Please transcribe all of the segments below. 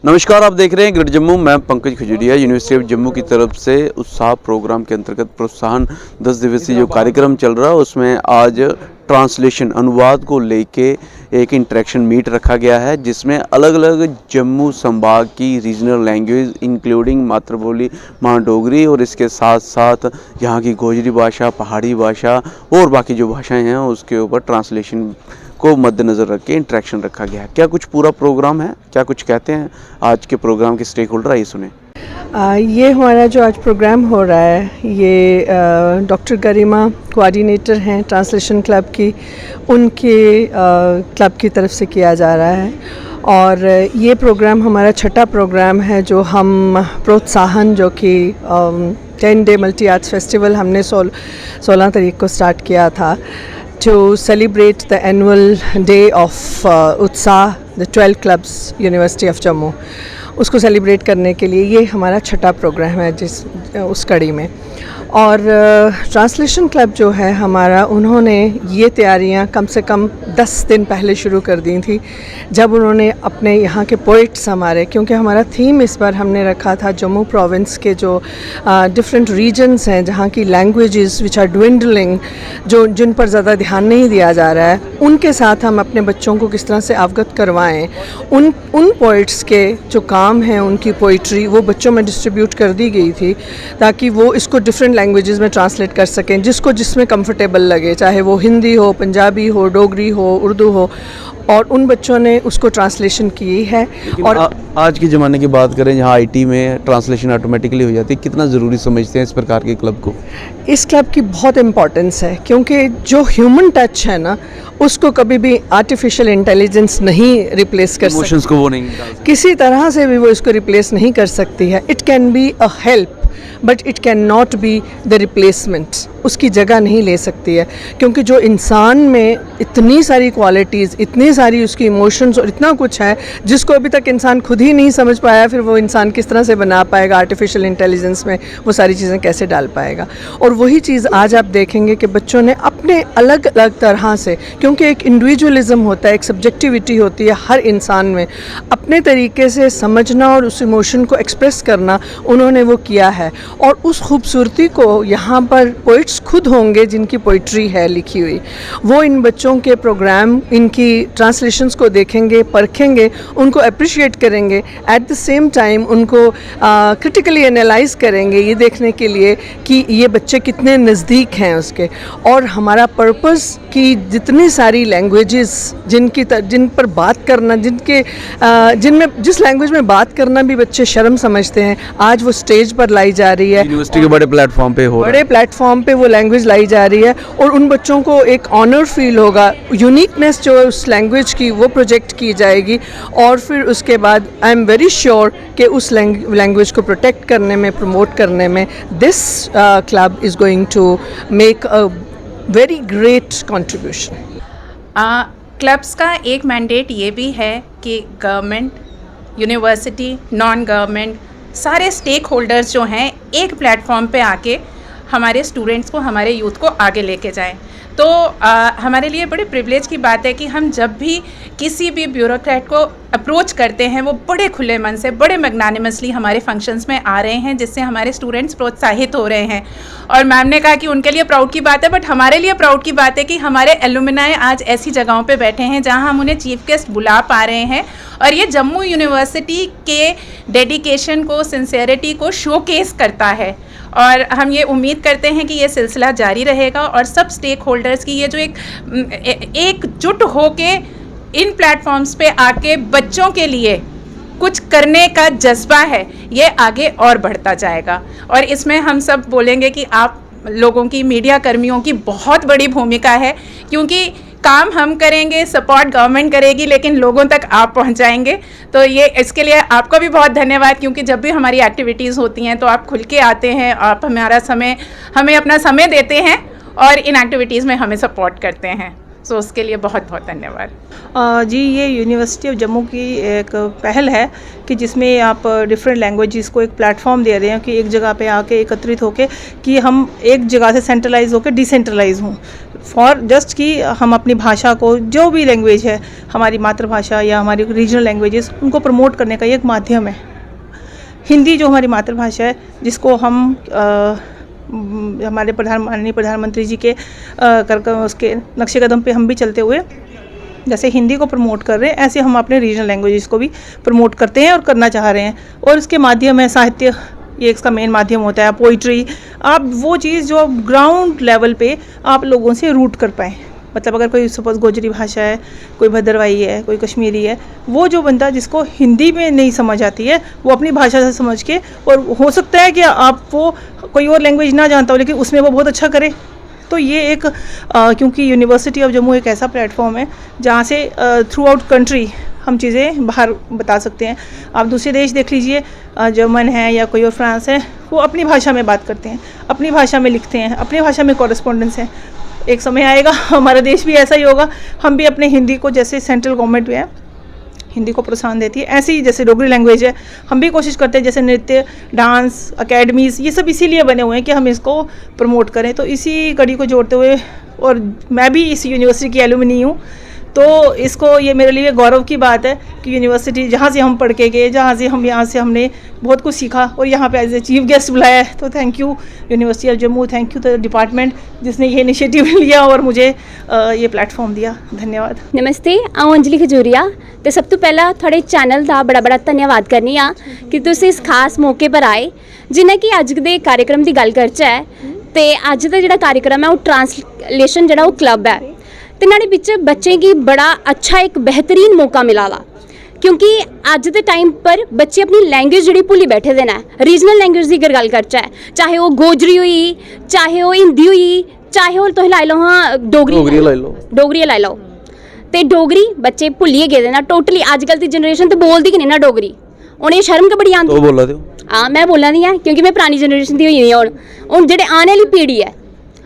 नमस्कार, आप देख रहे हैं ग्रेट जम्मू। मैं पंकज खजुरिया। यूनिवर्सिटी ऑफ जम्मू की तरफ से उत्साह प्रोग्राम के अंतर्गत प्रोत्साहन 10 दिवसीय जो कार्यक्रम चल रहा है उसमें आज ट्रांसलेशन अनुवाद को लेके एक इंटरेक्शन मीट रखा गया है, जिसमें अलग अलग जम्मू संभाग की रीजनल लैंग्वेज इंक्लूडिंग मातृबोली माँ डोगरी और इसके साथ साथ यहाँ की गोजरी भाषा, पहाड़ी भाषा और बाकी जो भाषाएं हैं उसके ऊपर ट्रांसलेशन को मद्देनज़र रख के इंटरेक्शन रखा गया है। क्या कुछ पूरा प्रोग्राम है, क्या कुछ कहते हैं आज के प्रोग्राम के स्टेक होल्डर, आइए सुने। ये हमारा जो आज प्रोग्राम हो रहा है ये डॉक्टर गरिमा कोऑर्डिनेटर हैं ट्रांसलेशन क्लब की, उनके क्लब की तरफ से किया जा रहा है। और ये प्रोग्राम हमारा छठा प्रोग्राम है जो हम प्रोत्साहन जो कि 10 डे मल्टी आर्ट्स फेस्टिवल हमने 16 तारीख को स्टार्ट किया था to celebrate the annual day of Utsaah, the 12 clubs University of Jammu। उसको सेलिब्रेट करने के लिए ये हमारा छठा प्रोग्राम है उस कड़ी में। और ट्रांसलेशन क्लब जो है हमारा, उन्होंने ये तैयारियां कम से कम 10 दिन पहले शुरू कर दी थी, जब उन्होंने अपने यहाँ के पोइट्स हमारे, क्योंकि हमारा थीम इस बार हमने रखा था जम्मू प्रोविंस के जो डिफरेंट रीजन्स हैं जहाँ की लैंग्वेजेस विच आर ड्विंडलिंग, जो जिन पर ज़्यादा ध्यान नहीं दिया जा रहा है, उनके साथ हम अपने बच्चों को किस तरह से अवगत करवाएं। उन पोइट्स के जो काम हैं, उनकी पोइट्री वो बच्चों में डिस्ट्रीब्यूट कर दी गई थी ताकि वो इसको डिफरेंट लैंग्वेजेस में ट्रांसलेट कर सकें, जिसको जिसमें कंफर्टेबल लगे, चाहे वो हिंदी हो, पंजाबी हो, डोगरी हो, उर्दू हो। और उन बच्चों ने उसको ट्रांसलेशन की है। और आज के ज़माने की बात करें जहाँ आईटी में ट्रांसलेशन ऑटोमेटिकली हो जाती है, कितना ज़रूरी समझते हैं इस प्रकार के क्लब को? इस क्लब की बहुत इम्पॉर्टेंस है, क्योंकि जो ह्यूमन टच है ना, उसको कभी भी आर्टिफिशियल इंटेलिजेंस नहीं रिप्लेस कर सकती, को वो नहीं किसी तरह से भी वो इसको रिप्लेस नहीं कर सकती है। It can be a help but it can not be the replacement, उसकी जगह नहीं ले सकती है। क्योंकि जो इंसान में इतनी सारी क्वालिटीज़, इतनी सारी उसकी इमोशंस और इतना कुछ है जिसको अभी तक इंसान खुद ही नहीं समझ पाया, फिर वो इंसान किस तरह से बना पाएगा आर्टिफिशियल इंटेलिजेंस में, वो सारी चीज़ें कैसे डाल पाएगा। और वही चीज़ आज आप देखेंगे कि बच्चों ने अपने अलग अलग तरह से, क्योंकि एक इंडिविजुअलिज्म होता है, एक सब्जेक्टिविटी होती है हर इंसान में, अपने तरीके से समझना और उस इमोशन को एक्सप्रेस करना उन्होंने वो किया है। और उस खूबसूरती को यहाँ पर पोइट्स खुद होंगे जिनकी पोइट्री है लिखी हुई, वो इन बच्चों के प्रोग्राम, इनकी ट्रांसलेशंस को देखेंगे, परखेंगे, उनको अप्रिशिएट करेंगे, एट द सेम टाइम उनको क्रिटिकली एनालाइज करेंगे, ये देखने के लिए कि ये बच्चे कितने नज़दीक हैं उसके। और हमारा पर्पस कि जितनी सारी लैंग्वेजेस जिन पर बात करना, जिनमें जिस लैंग्वेज में बात करना भी बच्चे शर्म समझते हैं, आज वो स्टेज पर लाई जा रही है। यूनिवर्सिटी के बड़े प्लेटफॉर्म पे वो लैंग्वेज लाई जा रही है और उन बच्चों को एक ऑनर फील होगा, यूनिकनेस जो उस लैंग्वेज की वो प्रोजेक्ट की जाएगी। और फिर उसके बाद आई एम वेरी श्योर कि उस लैंग्वेज को प्रोटेक्ट करने में, प्रमोट करने में this club is going to make a very great contribution. Clubs का एक मैंडेट ये भी है कि गवर्नमेंट, यूनिवर्सिटी, नॉन गवर्नमेंट, सारे स्टेक होल्डर्स जो हैं एक प्लेटफॉर्म पे आके हमारे स्टूडेंट्स को, हमारे यूथ को आगे लेके जाएं। तो हमारे लिए बड़े प्रिविलेज की बात है कि हम जब भी किसी भी ब्यूरोक्रेट को अप्रोच करते हैं, वो बड़े खुले मन से, बड़े मैग्नानिमसली हमारे फंक्शंस में आ रहे हैं, जिससे हमारे स्टूडेंट्स प्रोत्साहित हो रहे हैं। और मैम ने कहा कि उनके लिए प्राउड की बात है, बट हमारे लिए प्राउड की बात है कि हमारे एलुमनाई आज ऐसी जगहों पे बैठे हैं जहां हम उन्हें चीफ गेस्ट बुला पा रहे हैं। और ये जम्मू यूनिवर्सिटी के डेडिकेशन को, सिंसेरिटी को शोकेस करता है। और हम ये उम्मीद करते हैं कि ये सिलसिला जारी रहेगा और सब स्टेक होल्डर्स की ये जो एकजुट होके इन प्लेटफॉर्म्स पे आके बच्चों के लिए कुछ करने का जज्बा है, ये आगे और बढ़ता जाएगा। और इसमें हम सब बोलेंगे कि आप लोगों की, मीडिया कर्मियों की बहुत बड़ी भूमिका है, क्योंकि काम हम करेंगे, सपोर्ट गवर्नमेंट करेगी, लेकिन लोगों तक आप पहुंचाएंगे। तो ये इसके लिए आपका भी बहुत धन्यवाद, क्योंकि जब भी हमारी एक्टिविटीज़ होती हैं तो आप खुल के आते हैं, आप हमें अपना समय देते हैं और इन एक्टिविटीज़ में हमें सपोर्ट करते हैं। सो उसके लिए बहुत बहुत धन्यवाद। जी, ये यूनिवर्सिटी ऑफ जम्मू की एक पहल है कि जिसमें आप डिफरेंट लैंग्वेजेस को एक प्लेटफॉर्म दे रहे हैं कि एक जगह पे आके एकत्रित होके कि हम एक जगह से सेंट्रलाइज होकर डिसेंट्रलाइज हों। फॉर जस्ट कि हम अपनी भाषा को, जो भी लैंग्वेज है हमारी मातृभाषा या हमारी रीजनल लैंग्वेजेस, उनको प्रमोट करने का एक माध्यम है। हिंदी जो हमारी मातृभाषा है, जिसको हम हमारे माननीय प्रधानमंत्री जी के उसके नक्शे कदम पे हम भी चलते हुए जैसे हिंदी को प्रमोट कर रहे हैं, ऐसे हम अपने रीजनल लैंग्वेजेस को भी प्रमोट करते हैं और करना चाह रहे हैं। और इसके माध्यम है साहित्य, ये इसका मेन माध्यम होता है, पोइट्री, आप वो चीज़ जो ग्राउंड लेवल पे आप लोगों से रूट कर पाएँ। मतलब अगर कोई सपोज गोजरी भाषा है, कोई भद्रवाही है, कोई कश्मीरी है, वो जो बंदा जिसको हिंदी में नहीं समझ आती है, वो अपनी भाषा से समझ के, और हो सकता है कि आप वो कोई और लैंग्वेज ना जानता हो लेकिन उसमें वो बहुत अच्छा करे। तो ये एक क्योंकि यूनिवर्सिटी ऑफ जम्मू एक ऐसा प्लेटफॉर्म है जहाँ से थ्रू आउट कंट्री हम चीज़ें बाहर बता सकते हैं। आप दूसरे देश देख लीजिए, जर्मन है या कोई और फ्रांस है, वो अपनी भाषा में बात करते हैं, अपनी भाषा में लिखते हैं, अपनी भाषा में कॉरेस्पॉन्डेंस है। एक समय आएगा हमारा देश भी ऐसा ही होगा, हम भी अपने हिंदी को, जैसे सेंट्रल गवर्नमेंट भी है हिंदी को प्रोत्साहन देती है, ऐसे ही जैसे डोगरी लैंग्वेज है, हम भी कोशिश करते हैं, जैसे नृत्य, डांस अकेडमीज़, ये सब इसीलिए बने हुए हैं कि हम इसको प्रमोट करें। तो इसी कड़ी को जोड़ते हुए, और मैं भी इस यूनिवर्सिटी की एलुमनी हूँ, तो इसको, ये मेरे लिए गौरव की बात है कि यूनिवर्सिटी जहाँ से हम पढ़ के गए, जहाँ से हमने बहुत कुछ सीखा और यहाँ पे एज ए चीफ गेस्ट बुलाया है। तो thank U university of Jammu, thank you the department जिसने ये इनिशिएटिव लिया और मुझे ये प्लेटफॉर्म दिया। धन्यवाद। नमस्ते, आऊँ अंजलि खजूरिया। तो सब तो पहला थोड़े चैनल का बड़ा बड़ा धन्यवाद करनी आ कि तुम इस खास मौके पर आए, जिन्हें कि अज के कार्यक्रम की गल करचे। तो अज का जो कार्यक्रम है वो ट्रांसलेशन जो वो क्लब है, तो नाले बिच बच्चे की बड़ा अच्छा एक बेहतरीन मौका मिला वा, क्योंकि अज के टाइम पर बच्चे अपनी लैंग्वेज जी भुली बैठे दे ना। रीजनल लैंग्वेज की अगर गल करचे, चाहे वो गोजरी हुई, चाहे वो हिंदी हुई, चाहे वो तुम लाई लो हाँ डोगरी लाई लो, तो डोगरी बच्चे भुलिए गए ना टोटली। अजकल की जनरेशन तो बोलती कि नहीं ना डोगरी, उन्हें शर्म के बड़ी आती। हाँ, मैं बोला दी हाँ, क्योंकि मैं पुरानी जनरेशन की हुई हूँ जो आने वाली पीढ़ी है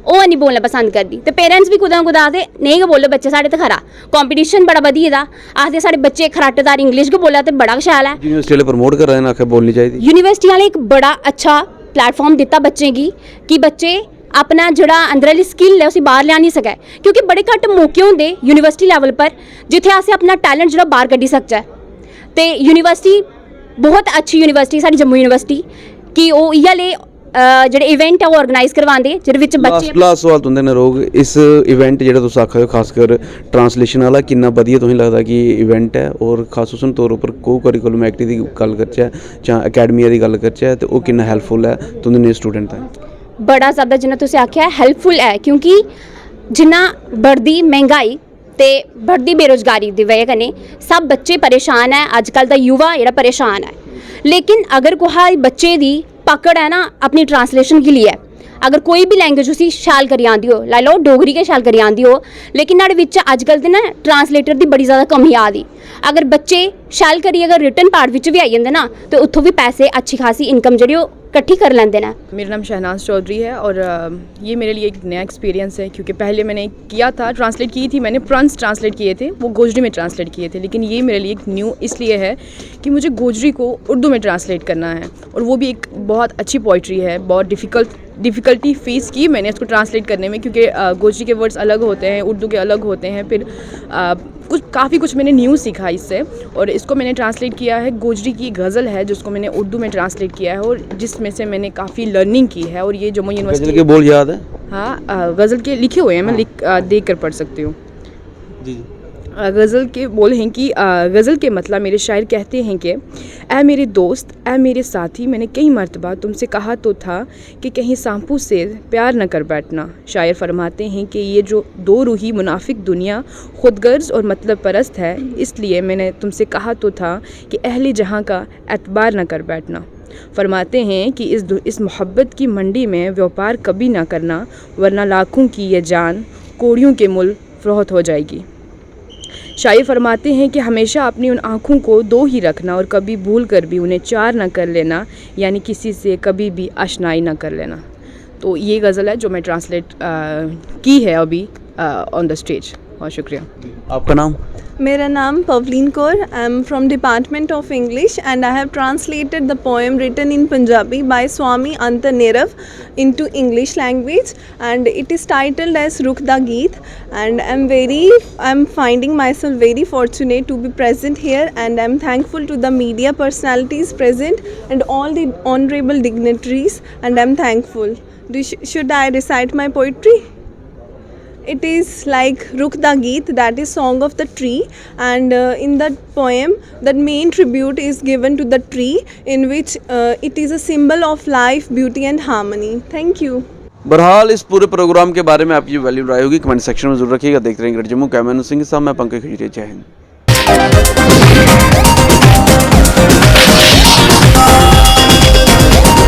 वो नहीं बोलना पसंद करती। तो पेरेंट्स भी कुदा ना कुदा आखते नहीं बोलो बच्चे साढ़े तो खरा, कंपीटीशन बड़ा वधिया दा, आखते साढ़े बच्चे खराटेदार इंग्लिश के बोला तो बड़ा शैल है। यूनिवर्सिटी वाले प्रमोट कर रहे हैं, आखिर बोलनी चाहिए। यूनिवर्सिटी वाले एक बड़ा अच्छा प्लेटफॉर्म दिता बच्चे की कि बच्चे अपना जोड़ा अंदरली स्किल है उसे बाहर लिया नहीं सके, क्योंकि बड़े घट मौके होंगे यूनिवर्सिटी लैवल पर जिथे अस अपना टैलेंट जो बाहर कढ़ी सकचे। तो यूनिवर्सिटी बहुत अच्छी यूनिवर्सिटी साडी जम्मू यूनिवर्सिटी कि वो इहले ਜਿਹੜੇ इवेंट है वो ऑर्गेनाइज करवाते जिहदे विच बच्चे लास्ट सवाल तुंदे ने रोग इस इवेंट जेह्ड़ा तुस आखा खासकर ट्रांसलेशन वाला कितना वधिया तुसें लगदा कि इवेंट है, और खासूसन तौर पर को करिकुलम एक्टिविटी दी गल करचै जां अकैडमिया दी गल करचै तो वो कितना हैल्पफुल है तुंदे ने स्टूडेंट ताईं? बड़ा ज़्यादा जिन्ना तुसें आख्या हैल्पफुल है, क्योंकि जिन्ना बढ़दी महंगाई ते बढ़दी बेरोजगारी की वजह कन्नै सब बच्चे परेशान है, अजकल का युवा जेह्ड़ा परेशान है। लेकिन अगर कोई बच्चे दी पकड़ है ना अपनी ट्रांसलेशन के लिए, अगर कोई भी लैंग्वेज उसी शैल करी आती हो, लाई लो डोगरी के शैल करी आती हो, लेकिन नाड़े विच अजकल ते ना ट्रांसलेटर की बड़ी ज़्यादा कमी आ दी। अगर बच्चे शैल करी अगर रिटन पार्ट विच भी आई जाते ना तो उत्थों भी पैसे अच्छी खासी इनकम जी इकट्ठी कर लेंदे ना। मेरा नाम शहनाज चौधरी है और ये मेरे लिए एक नया एक्सपीरियंस है, क्योंकि पहले मैंने किया था, ट्रांसलेट की थी मैंने, प्रॉन्स ट्रांसलेट किए थे, वो गोजरी में ट्रांसलेट किए थे। लेकिन ये मेरे लिए एक न्यू इसलिए है कि मुझे गोजरी को उर्दू में ट्रांसलेट करना है, और वो भी एक बहुत अच्छी पोइट्री है। बहुत डिफ़िकल्टी फेस की मैंने इसको ट्रांसलेट करने में, क्योंकि गोजरी के वर्ड्स अलग होते हैं, उर्दू के अलग होते हैं। फिर काफ़ी कुछ मैंने न्यू सीखा इससे, और इसको मैंने ट्रांसलेट किया है। गोजरी की गज़ल है जिसको मैंने उर्दू में ट्रांसलेट किया है, और जिसमें से मैंने काफ़ी लर्निंग की है। और ये जम्मू यूनिवर्सिटी के बोल याद है? हाँ, गज़ल के लिखे हुए हैं, मैं देख कर पढ़ सकती हूँ। जी, गज़ल के बोल हैं कि गज़ल के मतलब मेरे शायर कहते हैं कि ऐ मेरे दोस्त, ऐ मेरे साथी, मैंने कई मर्तबा तुमसे कहा तो था कि कहीं सांपू से प्यार न कर बैठना। शायर फरमाते हैं कि ये जो दो रूही मुनाफिक दुनिया खुदगर्ज और मतलब परस्त है, इसलिए मैंने तुमसे कहा तो था कि अहले जहाँ का एतबार न कर बैठना। फरमाते हैं कि इस मोहब्बत की मंडी में व्यापार कभी ना करना, वरना लाखों की ये जान कोड़ियों के मुल फरोख्त हो जाएगी। शायर फरमाते हैं कि हमेशा अपनी उन आँखों को दो ही रखना और कभी भूल कर भी उन्हें चार ना कर लेना, यानी किसी से कभी भी आशनाई ना कर लेना। तो ये गज़ल है जो मैं ट्रांसलेट की है अभी ऑन द स्टेज। बहुत शुक्रिया। आपका नाम? मेरा नाम Pavleen Kaur, I am from department of English and I have translated the poem written in Punjabi by Swami अंतनेरव into English language, and it is titled as Rukh Da Geet, and I'm finding myself very fortunate to be present here, and I'm thankful to the media personalities present and all the honorable dignitaries, and I'm thankful. Should I recite my poetry? It is like Rukh Da Geet, that is song of the tree, and in that poem the main tribute is given to the tree, in which it is a symbol of life, beauty and harmony. Thank you. बहरहाल इस पूरे programme के बारे में आपकी जो value राय होगी comment section में जरूर रखिएगा। देखते रहेंगे जम्मू। कैमरा सिंह के साथ मैं पंकज खजुरिया। जय हिंद।